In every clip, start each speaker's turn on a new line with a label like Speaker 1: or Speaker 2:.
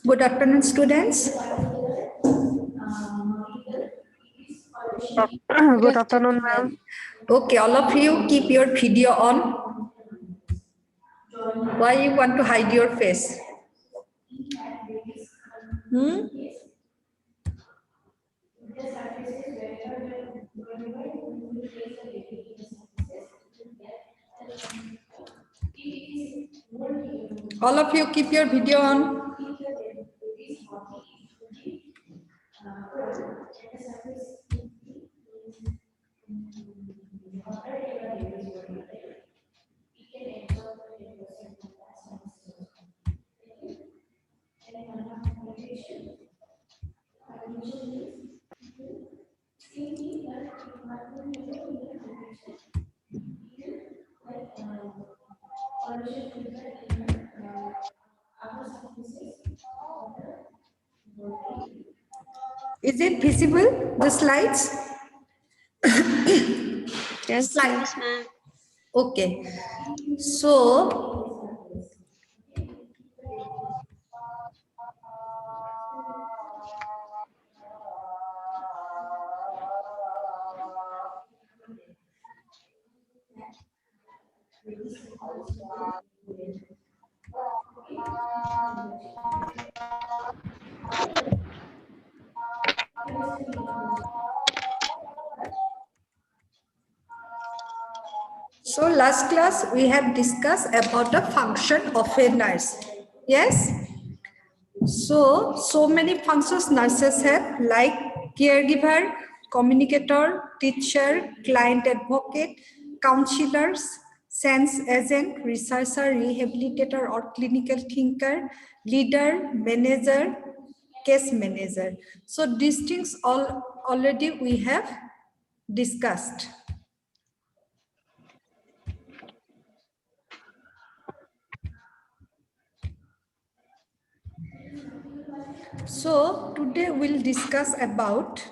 Speaker 1: Good afternoon, students.
Speaker 2: Good afternoon, ma'am.
Speaker 1: Okay, all of you keep your video on. Why you want to hide your face? All of you keep your video on. Is it visible, the slides?
Speaker 2: Yes,
Speaker 1: Slides.
Speaker 2: ma'am.
Speaker 1: Okay. So, last class we have discussed about the function of a nurse. Yes? So many functions nurses have, like caregiver, communicator, teacher, client advocate, counselors, sense agent, researcher, rehabilitator or clinical thinker, leader, manager, case manager. So these things already we have discussed. So today we'll discuss about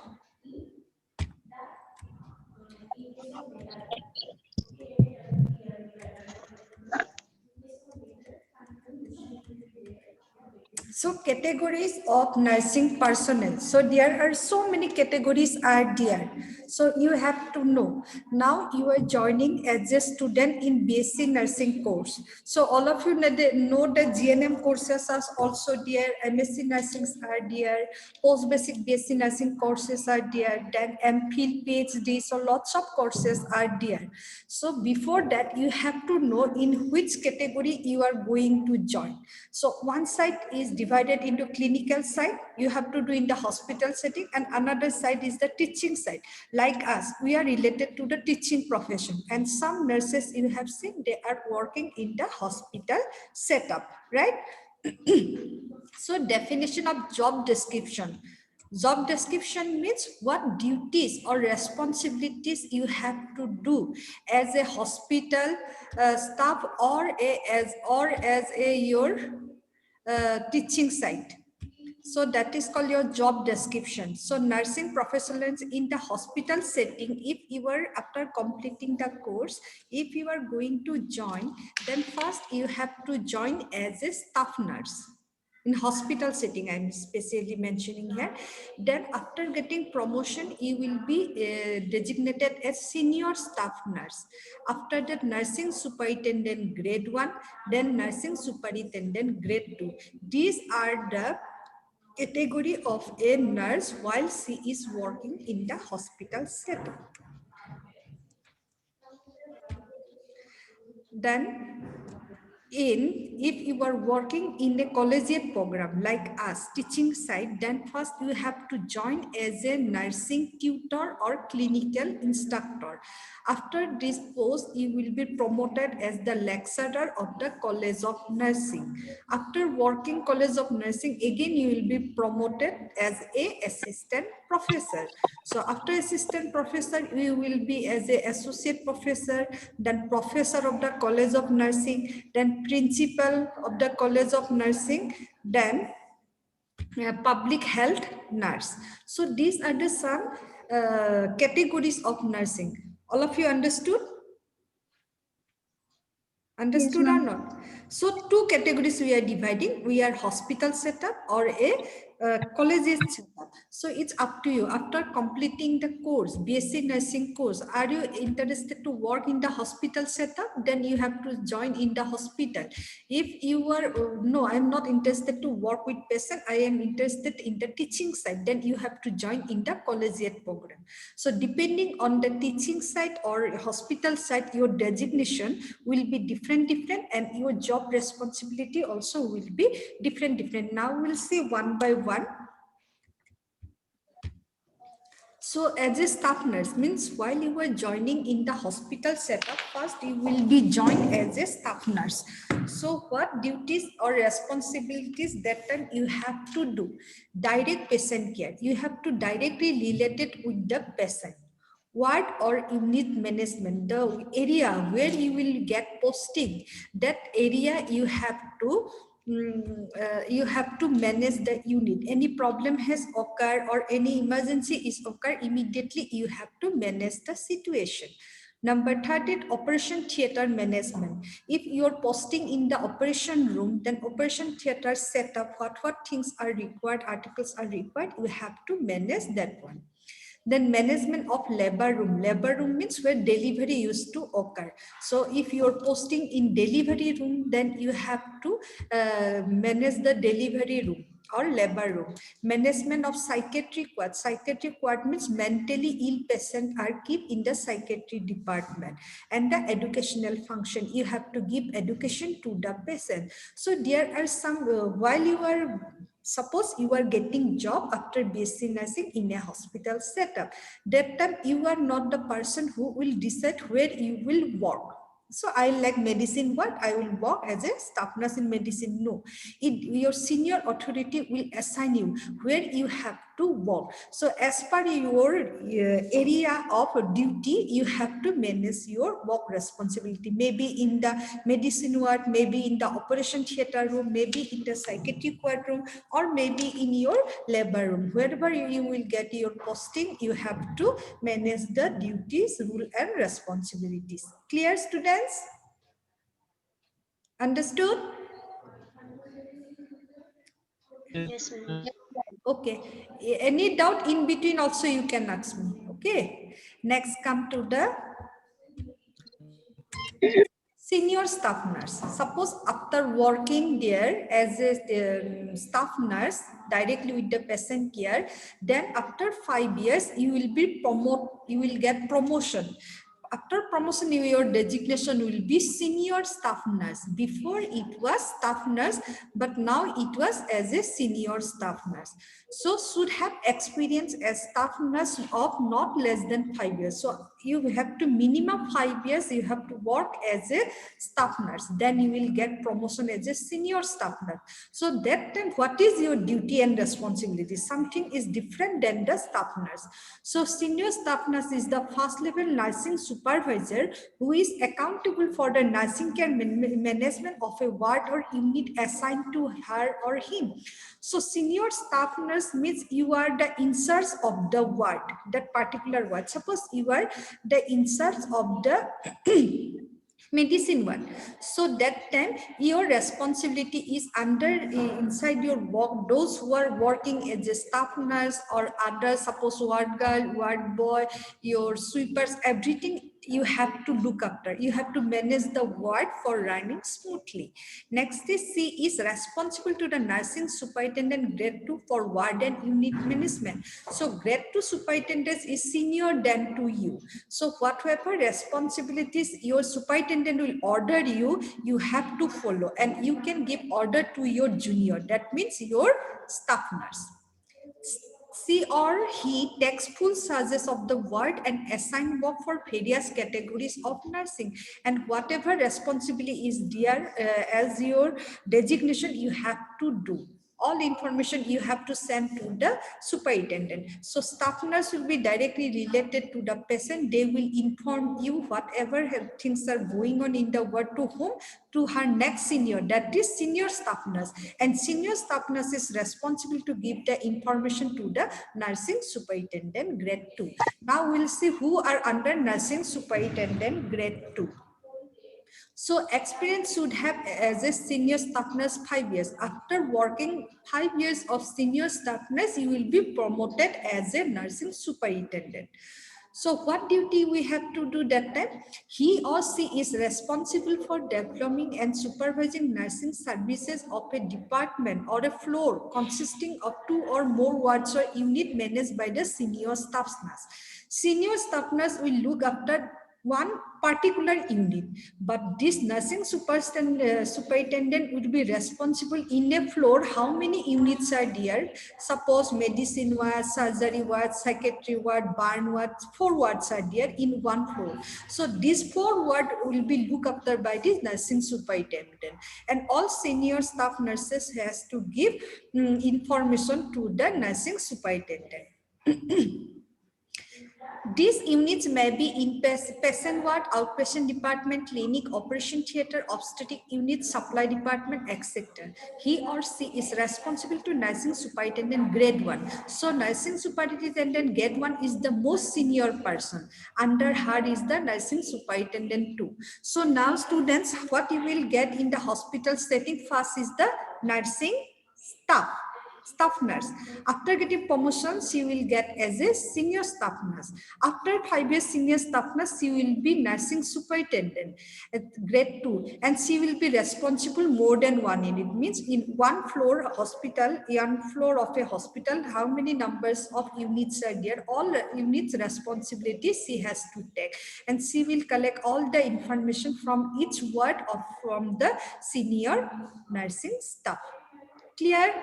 Speaker 1: categories of nursing personnel. So there are so many categories are there. So you have to know. Now you are joining as a student in BSc nursing course. So all of you know the GNM courses are also there, MSc nursing are there, post basic BSc nursing courses are there, then MPhil, PhD, so lots of courses are there. So before that, you have to know in which category you are going to join. So one side is divided into clinical side, you have to do in the hospital setting, and another side is the teaching side. Like us, we are related to the teaching profession, and some nurses you have seen, they are working in the hospital setup, right? So definition of job description. Job description means what duties or responsibilities you have to do as a hospital staff or as a your teaching site. So that is called your job description. So nursing professionals in the hospital setting, if you are after completing the course, if you are going to join, then first you have to join as a staff nurse. In hospital setting, I'm specially mentioning here. Then after getting promotion, you will be designated as senior staff nurse. After that, nursing superintendent grade 1, then nursing superintendent grade 2. These are the category of a nurse while she is working in the hospital setting. Then if you are working in a collegiate program like us, teaching side, then first you have to join as a nursing tutor or clinical instructor. After this post, you will be promoted as the lecturer of the College of Nursing. After working College of Nursing, again you will be promoted as a assistant professor. So after assistant professor, you will be as a associate professor, then professor of the College of Nursing, then principal of the College of Nursing, then public health nurse. So these are the some categories of nursing. All of you understood?
Speaker 2: Yes,
Speaker 1: Understood or
Speaker 2: ma'am.
Speaker 1: not? So two categories we are dividing. We are hospital setup or a collegiate setup. So it's up to you. After completing the course, BSc nursing course, are you interested to work in the hospital setup? Then you have to join in the hospital. If you are, no, I'm not interested to work with patient, I am interested in the teaching side, then you have to join in the collegiate program. So depending on the teaching side or hospital side, your designation will be different and your job responsibility also will be different. Now we'll see one by one. So as a staff nurse means while you are joining in the hospital setup, first you will be joined as a staff nurse. So what duties or responsibilities that time you have to do? Direct patient care. You have to directly relate it with the patient. Ward or unit management, the area where you will get posting, that area you have to manage the unit. Any problem has occurred or any emergency is occurred, immediately you have to manage the situation. Number 13, operation theater management. If you're posting in the operation room, then operation theater setup, what things are required, articles are required, you have to manage that one. Then management of labor room. Labor room means where delivery used to occur. So if you're posting in delivery room, then you have to manage the delivery room or labor room. Management of psychiatric ward. Psychiatric ward means mentally ill patients are kept in the psychiatry department. And the educational function, you have to give education to the patient. So there are some, while you are, suppose you are getting job after BSc nursing in a hospital setup, that time you are not the person who will decide where you will work. So I like medicine, what I will work as a staff nurse in medicine. No, your senior authority will assign you where you have to work. So as per your area of duty, you have to manage your work responsibility. Maybe in the medicine ward, maybe in the operation theater room, maybe in the psychiatric ward room, or maybe in your labor room. Wherever you will get your posting, you have to manage the duties, rule and responsibilities. Clear, students? Understood?
Speaker 2: Yes, ma'am.
Speaker 1: Okay. Any doubt in between also you can ask me. Okay. Next, come to the senior staff nurse. Suppose after working there as a staff nurse directly with the patient care, then after 5 years you will be you will get promotion. After promotion, your designation will be senior staff nurse. Before it was staff nurse, but now it was as a senior staff nurse. So should have experience as staff nurse of not less than 5 years. So you have to minimum 5 years, you have to work as a staff nurse. Then you will get promotion as a senior staff nurse. So that time, what is your duty and responsibility? Something is different than the staff nurse. So senior staff nurse is the first level nursing supervisor who is accountable for the nursing care management of a ward or unit assigned to her or him. So senior staff nurse means you are the in charge of the ward, that particular ward. Suppose you are the in charge of the medicine one. So that time your responsibility is under inside your work, those who are working as a staff nurse or other, suppose ward girl, ward boy, your sweepers, everything you have to look after. You have to manage the ward for running smoothly. Next is C is responsible to the nursing superintendent grade 2 for ward and unit management. So grade 2 superintendent is senior than to you. So whatever responsibilities your superintendent will order you, you have to follow, and you can give order to your junior. That means your staff nurse. She or he takes full charges of the ward and assign work for various categories of nursing, and whatever responsibility is there as your designation, you have to do. All information you have to send to the superintendent. So staff nurse will be directly related to the patient. They will inform you whatever things are going on in the ward to whom? To her next senior, that is senior staff nurse. And senior staff nurse is responsible to give the information to the nursing superintendent grade 2. Now we'll see who are under nursing superintendent grade 2. So experience should have as a senior staff nurse 5 years. After working 5 years of senior staff nurse, you will be promoted as a nursing superintendent. So what duty we have to do that time? He or she is responsible for developing and supervising nursing services of a department or a floor consisting of 2 or more wards or unit managed by the senior staff nurse. Senior staff nurse will look after one particular unit, but this nursing superintendent would be responsible in a floor how many units are there. Suppose medicine ward, surgery ward, psychiatry ward, burn ward, 4 wards are there in one floor. So these 4 wards will be looked after by this nursing superintendent, and all senior staff nurses has to give information to the nursing superintendent. These units may be in patient ward, outpatient department, clinic, operation theater, obstetric unit, supply department, etc. He or she is responsible to nursing superintendent grade 1. So nursing superintendent grade 1 is the most senior person. Under her is the nursing superintendent 2. So now students, what you will get in the hospital setting first is the nursing staff nurse. After getting promotion, she will get as a senior staff nurse. After 5 years senior staff nurse, she will be nursing superintendent at grade 2, and she will be responsible more than one unit. Means in one floor hospital, one floor of a hospital, how many numbers of units are there? All units responsibility she has to take, and she will collect all the information from each ward of from the senior nursing staff. Clear?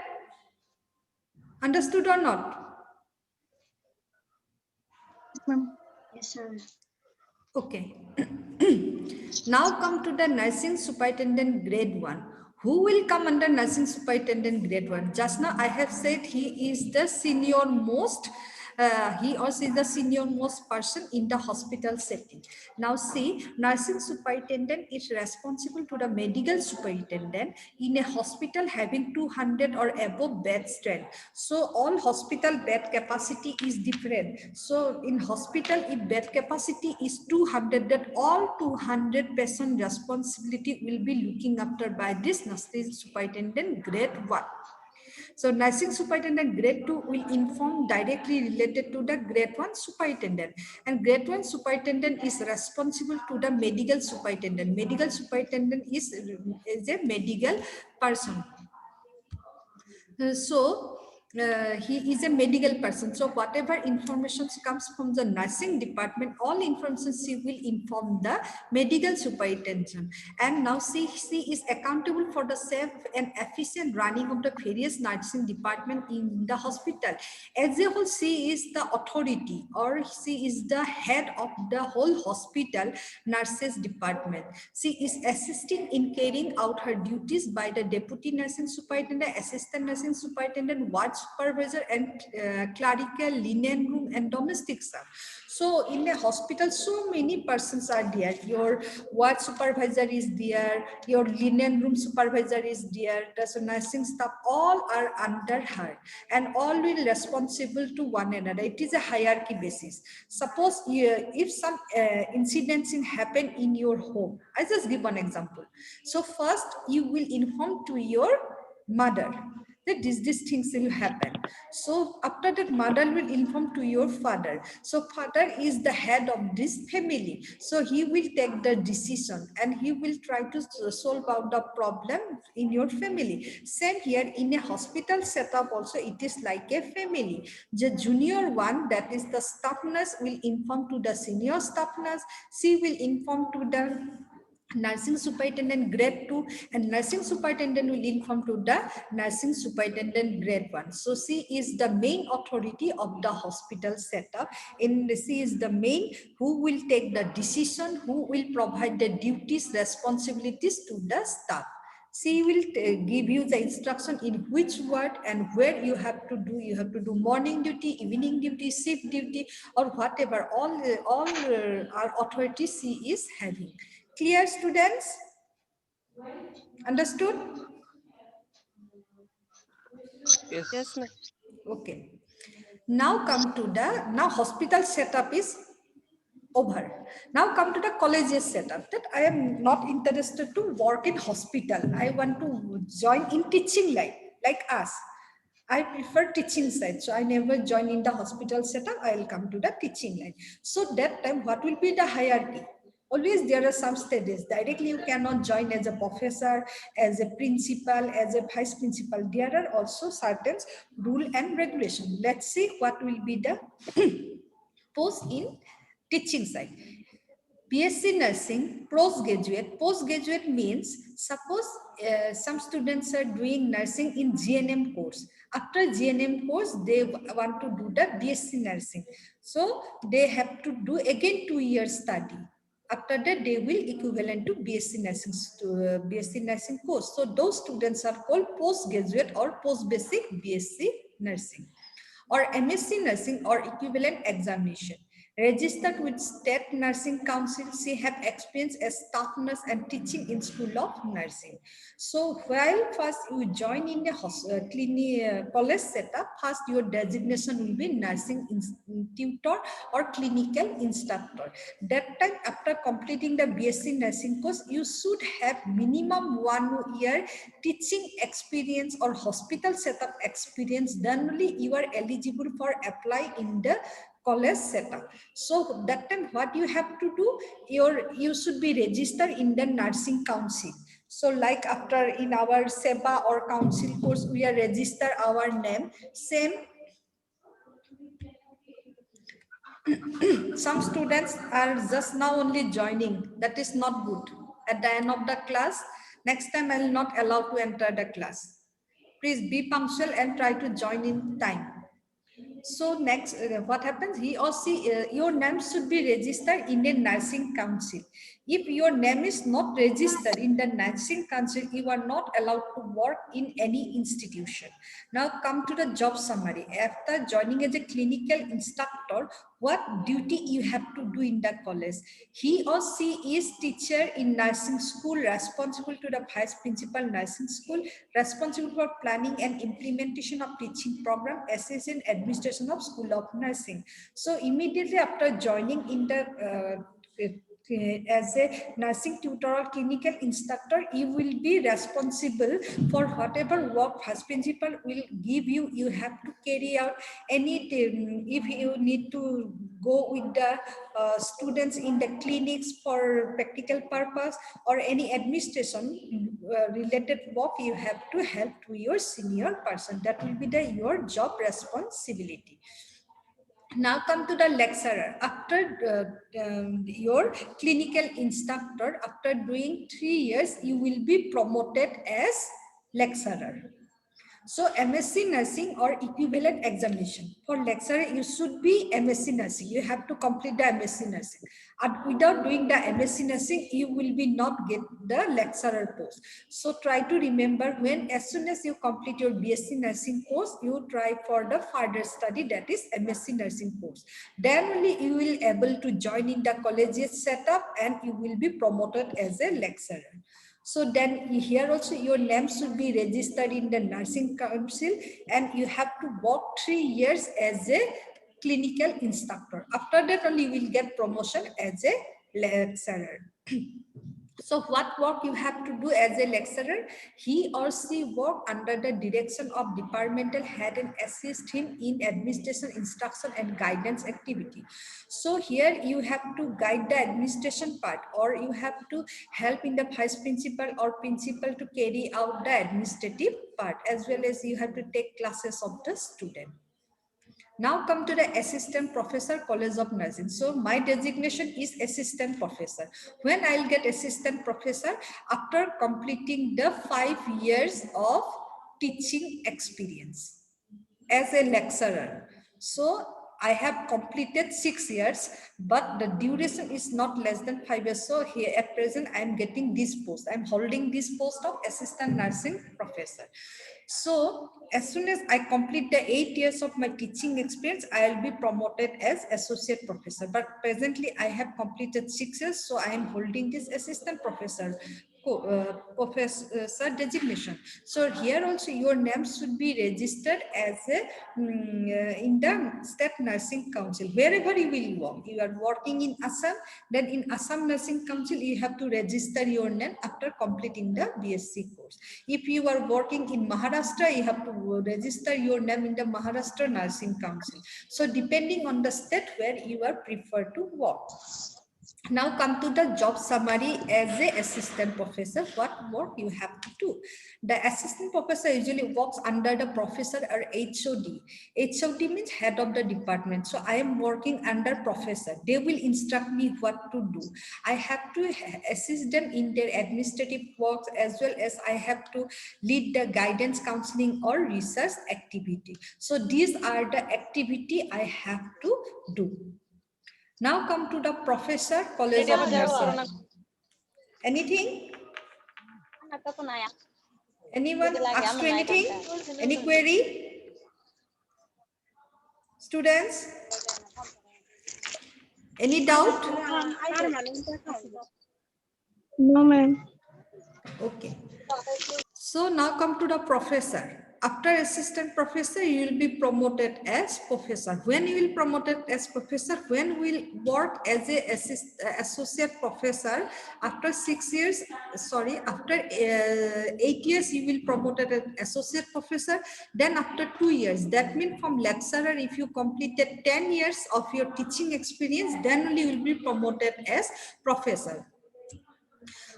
Speaker 1: Understood or not?
Speaker 2: Yes, sir.
Speaker 1: Okay. Now come to the nursing superintendent grade 1. Who will come under nursing superintendent grade 1? Just now I have said he is the senior most, he or she is the senior most person in the hospital setting. Now see, nursing superintendent is responsible to the medical superintendent in a hospital having 200 or above bed strength. So all hospital bed capacity is different. So in hospital, if bed capacity is 200, that all 200 patient responsibility will be looking after by this nursing superintendent grade 1. So nursing superintendent grade 2 will inform directly related to the grade 1 superintendent. And grade 1 superintendent is responsible to the medical superintendent. Medical superintendent is a medical person. He is a medical person. So whatever information comes from the nursing department, all information she will inform the medical superintendent. And now she is accountable for the safe and efficient running of the various nursing department in the hospital. As a whole, she is the authority, or she is the head of the whole hospital nurses department. She is assisting in carrying out her duties by the deputy nursing superintendent, assistant nursing superintendent, ward supervisor, and clerical, linen room, and domestic staff. So in a hospital, so many persons are there. Your ward supervisor is there, your linen room supervisor is there, the nursing staff, all are under her, and all will responsible to one another. It is a hierarchy basis. Suppose if some incidents happen in your home, I just give one example. So first you will inform to your mother that these things will happen. So after that, mother will inform to your father. So father is the head of this family. So he will take the decision and he will try to solve out the problem in your family. Same here in a hospital setup also, it is like a family. The junior one, that is the staff nurse, will inform to the senior staff nurse. She will inform to the nursing superintendent grade 2, and nursing superintendent will inform to the nursing superintendent grade 1. So she is the main authority of the hospital setup, and she is the main who will take the decision, who will provide the duties, responsibilities to the staff. She will give you the instruction in which ward and where you have to do. You have to do morning duty, evening duty, shift duty, or whatever. All our authorities she is having. Clear, students? Understood?
Speaker 3: Yes.
Speaker 4: Yes, ma'am.
Speaker 1: Okay. Now come to now hospital setup is over. Now come to the colleges setup, that I am not interested to work in hospital. I want to join in teaching line, like us. I prefer teaching side. So I never join in the hospital setup. I will come to the teaching line. So that time, what will be the hierarchy? Always there are some stages. Directly you cannot join as a professor, as a principal, as a vice principal. There are also certain rule and regulation. Let's see what will be the post in teaching side. BSc nursing, postgraduate. Postgraduate means, suppose some students are doing nursing in GNM course. After GNM course, they want to do the BSc nursing. So they have to do again 2 years study. After that, they will equivalent to BSc nursing, BSc nursing course. So those students are called postgraduate or post-basic BSc nursing, or MSc nursing or equivalent examination. Registered with State Nursing Council, she have experience as staff nurse and teaching in School of Nursing. So while first you join in the college setup, first your designation will be nursing tutor or clinical instructor. That time, after completing the BSc nursing course, you should have minimum 1 year teaching experience or hospital setup experience. Then only you are eligible for apply in the college setup. So that time, what you have to do, you should be registered in the nursing council. So like after in our SEBA or council course, we are register our name. Same, some students are just now only joining. That is not good. At the end of the class, next time I will not allow to enter the class. Please be punctual and try to join in time. So next, what happens? He or she, your name should be registered in a nursing council. If your name is not registered in the nursing council, you are not allowed to work in any institution. Now come to the job summary. After joining as a clinical instructor, what duty you have to do in the college? He or she is teacher in nursing school, responsible to the vice principal nursing school, responsible for planning and implementation of teaching program, assistant administration of School of Nursing. So immediately after joining in the as a nursing tutor or clinical instructor, you will be responsible for whatever work first principal will give you. You have to carry out any, if you need to go with the students in the clinics for practical purpose or any administration related work, you have to help to your senior person. That will be your job responsibility. Now come to the lecturer. After your clinical instructor, after doing 3 years, you will be promoted as lecturer. So MSc nursing or equivalent examination. For lecturer, you should be MSc nursing. You have to complete the MSc nursing. And without doing the MSc nursing, you will be not get the lecturer post. So try to remember, when as soon as you complete your BSc nursing course, you try for the further study, that is MSc nursing course. Then only you will able to join in the collegiate setup and you will be promoted as a lecturer. So then here also your name should be registered in the nursing council and you have to work 3 years as a clinical instructor. After that only you will get promotion as a lecturer. So what work you have to do as a lecturer? He or she work under the direction of departmental head and assist him in administration, instruction and guidance activity. So here you have to guide the administration part, or you have to help in the vice principal or principal to carry out the administrative part, as well as you have to take classes of the student. Now come to the assistant professor, College of Nursing. So my designation is assistant professor. When I'll get assistant professor? After completing the 5 years of teaching experience as a lecturer. So I have completed 6 years, but the duration is not less than 5 years. So here at present, I am getting this post. I'm holding this post of assistant nursing professor. So as soon as I complete the 8 years of my teaching experience, I will be promoted as associate professor. But presently I have completed 6 years, so I am holding this assistant professor professor designation. So here also your name should be registered as a in the State Nursing Council. Wherever you will work, you are working in Assam, then in Assam Nursing Council you have to register your name after completing the BSc course. If you are working in Maharashtra, you have to register your name in the Maharashtra Nursing Council. So depending on the state where you are preferred to work. Now come to the job summary as a assistant professor. What work you have to do? The assistant professor usually works under the professor or HOD. HOD means head of the department. So I am working under professor. They will instruct me what to do. I have to assist them in their administrative works, as well as I have to lead the guidance, counseling or research activity. So these are the activity I have to do. Now come to the professor, College of Nursing. Anything? Anyone ask you anything? Any query? Students? Any doubt?
Speaker 2: No, ma'am.
Speaker 1: Okay. So now come to the professor. After assistant professor, you will be promoted as professor. When you will promoted as professor, when will work as a associate professor, after 6 years, sorry, after 8 years, you will promoted as associate professor. Then after 2 years, that means from lecturer, if you completed 10 years of your teaching experience, then only you will be promoted as professor.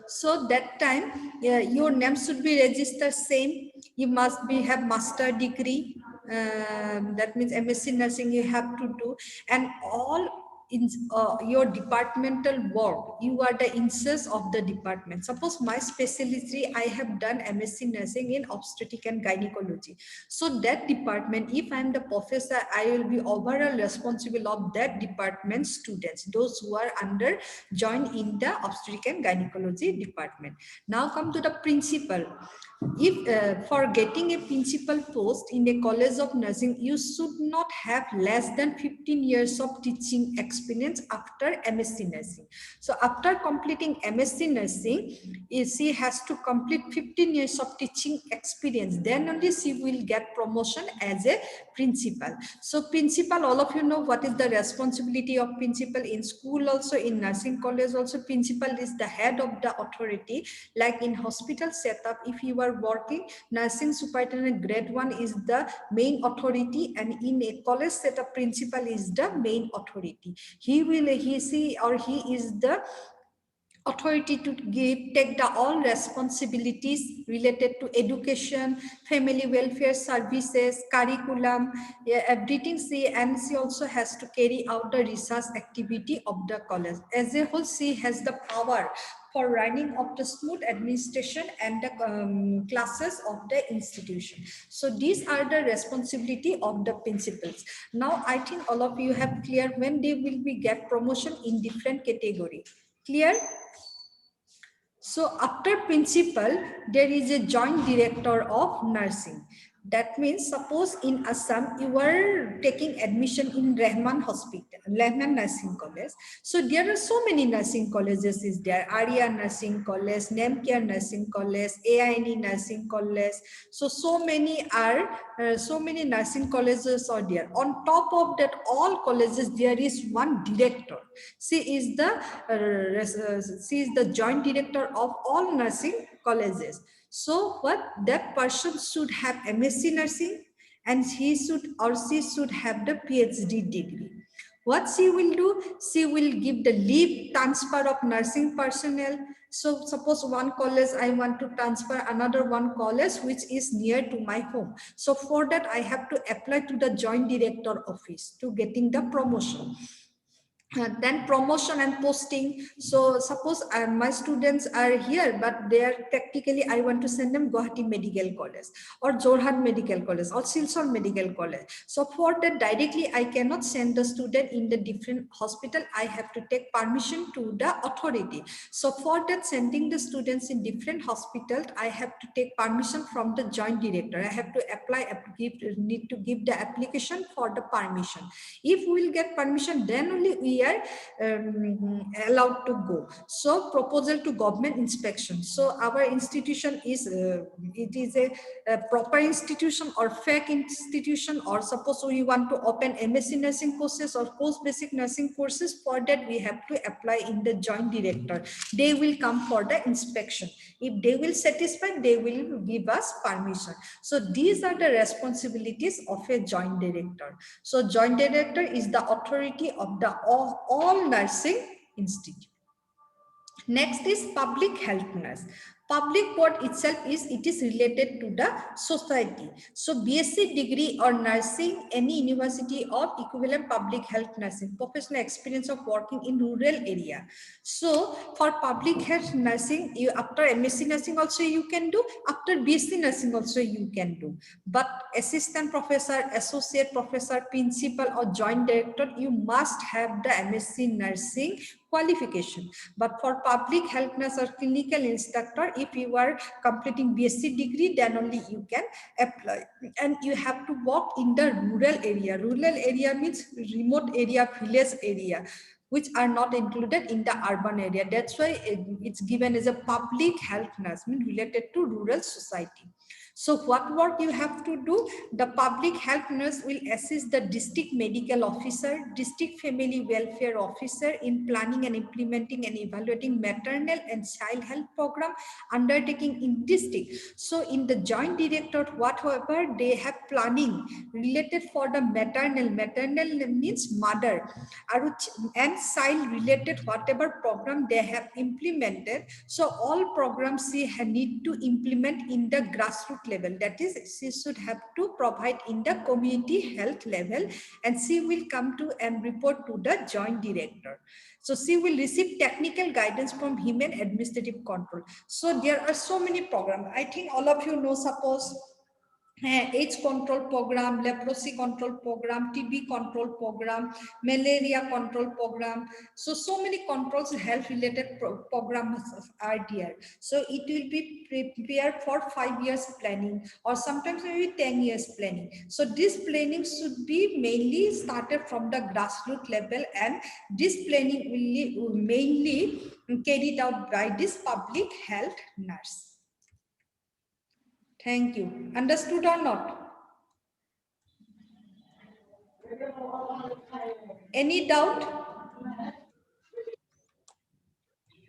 Speaker 1: So that time your name should be registered same. You must have master degree. That means MSc nursing you have to do, and all in your departmental work. You are the incharge of the department. Suppose my specialty, I have done MSc nursing in obstetric and gynecology. So that department, if I am the professor, I will be overall responsible of that department students, those who are under join in the obstetric and gynecology department. Now come to the principal. If for getting a principal post in a college of nursing, you should not have less than 15 years of teaching experience. experience after MSc Nursing. So after completing MSc Nursing, she has to complete 15 years of teaching experience. Then only she will get promotion as a principal. So principal, all of you know what is the responsibility of principal in school also, in nursing college also. Principal is the head of the authority. Like in hospital setup, if you are working, nursing superintendent grade 1 is the main authority, and in a college setup, principal is the main authority. She or he is the authority to take the all responsibilities related to education, family welfare services, curriculum, yeah, everything. She also has to carry out the research activity of the college. As a whole, she has the power for running of the smooth administration and the classes of the institution. So these are the responsibility of the principals. Now I think all of you have clear when they will be get promotion in different category. Clear? So after principal, there is a joint director of nursing. That means suppose in Assam, you are taking admission in Rahman Hospital, Rahman Nursing College. So there are so many nursing colleges is there. Arya Nursing College, Nemcare Nursing College, AINE Nursing College. So many are, so many nursing colleges are there. On top of that, all colleges, there is one director. She is the joint director of all nursing colleges. So what that person should have MSc nursing, and he should or she should have the PhD degree. What she will do, she will give the leave transfer of nursing personnel. So suppose one college I want to transfer another one college which is near to my home. So for that I have to apply to the joint director office to getting the promotion. Then promotion and posting. So suppose my students are here, but they are technically I want to send them Guwahati Medical College or Jorhat Medical College or Silchar Medical College. So for that directly I cannot send the student in the different hospital. I have to take permission to the authority. So for that sending the students in different hospitals, I have to take permission from the joint director. I have to need to give the application for the permission. If we will get permission, then only we are allowed to go. So proposal to government inspection. So our institution is it is a proper institution or fake institution, or suppose we want to open MSc nursing courses or post basic nursing courses. For that we have to apply in the joint director. They will come for the inspection. If they will satisfy, they will give us permission. So these are the responsibilities of a joint director. So joint director is the authority of the all nursing institute. Next is public health nurse. Public board itself is related to the society. So BSc degree or nursing, any university of equivalent public health nursing, professional experience of working in rural area. So for public health nursing, you after MSc nursing also you can do, after BSc nursing also you can do. But assistant professor, associate professor, principal or joint director, you must have the MSc nursing qualification. But for public health nurse or clinical instructor, if you are completing BSc degree, then only you can apply. And you have to work in the rural area. Rural area means remote area, village area, which are not included in the urban area. That's why it's given as a public health nurse, means related to rural society. So what work you have to do? The public health nurse will assist the district medical officer, district family welfare officer in planning and implementing and evaluating maternal and child health program undertaking in district. So in the joint directorate, whatever they have planning related for the maternal means mother, and child related whatever program they have implemented. So all programs she need to implement in the grassroots level. That is, she should have to provide in the community health level, and she will come to and report to the joint director. So she will receive technical guidance from him and administrative control. So there are so many programs. I think all of you know, suppose AIDS control program, leprosy control program, TB control program, malaria control program. So many controls, health related programs are there. So it will be prepared for 5 years planning, or sometimes maybe 10 years planning. So this planning should be mainly started from the grassroots level, and this planning will be mainly carried out by this public health nurse. Thank you. Understood or not? Any doubt?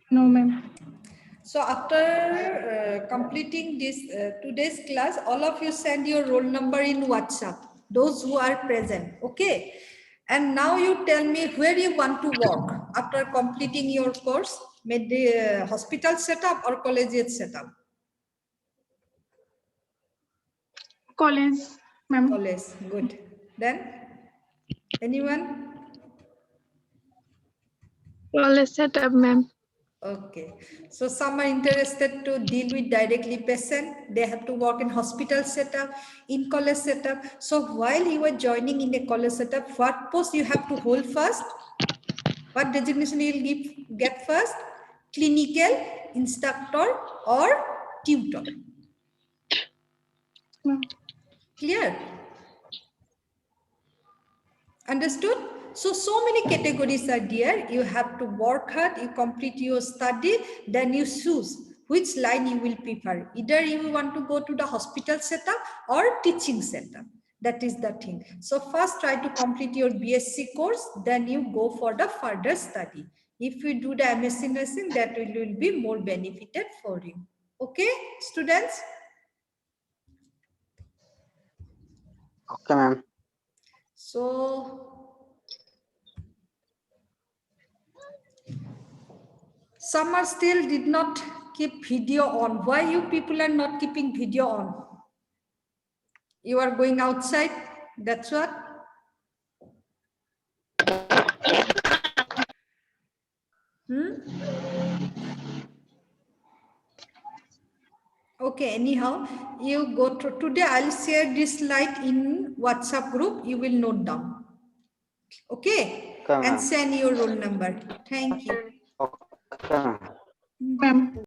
Speaker 2: No, ma'am.
Speaker 1: So after completing this today's class, all of you send your roll number in WhatsApp, those who are present, okay? And now you tell me where you want to work after completing your course, hospital setup or collegiate setup?
Speaker 2: College, ma'am.
Speaker 1: College, good. Then, anyone?
Speaker 2: College setup, ma'am.
Speaker 1: Okay, so some are interested to deal with directly patient. They have to work in hospital setup, in college setup. So while you are joining in a college setup, what post you have to hold first? What designation you will get first? Clinical, instructor or tutor.
Speaker 2: Ma'am.
Speaker 1: Clear? Understood? So many categories are there. You have to work hard, you complete your study, then you choose which line you will prefer. Either you want to go to the hospital setup or teaching setup. That is the thing. So first try to complete your BSc course, then you go for the further study. If you do the MSc nursing, that will be more benefited for you. Okay, students?
Speaker 4: Okay, ma'am.
Speaker 1: So some are still did not keep video on. Why you people are not keeping video on? You are going outside, that's what? Okay, anyhow, you go to today. I'll share this slide in WhatsApp group. You will note down. Okay,
Speaker 4: Okay,
Speaker 1: and
Speaker 4: ma'am.
Speaker 1: send your roll number. Thank you.
Speaker 4: Okay, ma'am.
Speaker 2: Ma'am.